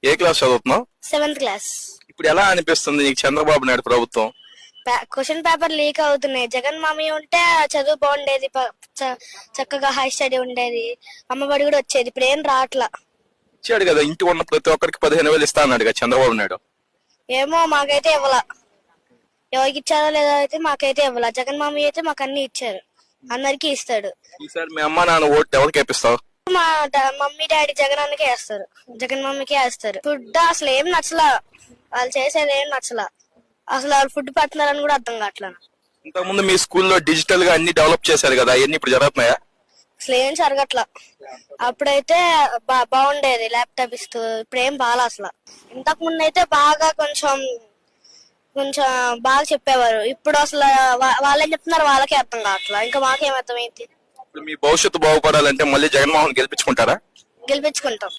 ఏ class చదువుతున్నావు? 7th class. ఇప్పుడు ఎలా అనిపిస్తుంది నీకు చంద్రబాబు నాయుడు ప్రభుత్వం? క్వశ్చన్ పేపర్ లీక్ అవుతున్నాయి. జగన్ మామి ఉంటే చదువు బాగుండేది, చక్కగా హై స్టడీ ఉండేది, అమ్మబడి కూడా వచ్చేది. ఇప్పుడు ఏం రావట్లా. ఇచ్చాడు కదా, ఇంటి ఉన్న ప్రతి ఒక్కరికి 15,000 ఇస్తా అన్నాడు కదా చంద్రబాబు నాయుడు. ఏమో మాకైతే ఇవ్వాల. ఎవరికి ఇచ్చారో లేదో అయితే మాకైతే ఇవ్వాల. జగన్ మామి అయితే మాకు అన్ని ఇచ్చారు, అందరికి ఇస్తాడు. ఈసారి మీ అమ్మ నాన్న ఓటు ఎవరికి వేపిస్తావు? మా మమ్మీ డాడీ జగన్ అన్నకే వేస్తారు, జగన్ మమ్మీకే వేస్తారు. ఫుడ్ అసలు ఏం నచ్చలా, వాళ్ళు చేసేది ఏం నచ్చలా. అసలు వాళ్ళు ఫుడ్ పెడుతున్నారని కూడా అర్థం కావట్లేదు. ఇంతకుముందు మీ స్కూల్లో డిజిటల్ గా అన్ని డెవలప్ చేశారు కదా, అవన్నీ ఇప్పుడు జరుగుతున్నాయా? అసలు ఏం జరగట్లా. అప్పుడైతే బాగుండేది ల్యాప్టాప్ ఇస్తూ, ఇప్పుడు ఏం బాగా. అసలు ఇంతకు ముందు అయితే బాగా కొంచెం బాగా చెప్పేవారు. ఇప్పుడు అసలు వాళ్ళేం చెప్తున్నారు వాళ్ళకే అర్థం కావట్లా. ఇంకా మాకేం అర్థమైంది. మీ భవిష్యత్తు బాగుపడాలంటే మళ్ళీ జగన్మోహన్ గెలిపించుకుంటారా? గెలిపించుకుంటాం.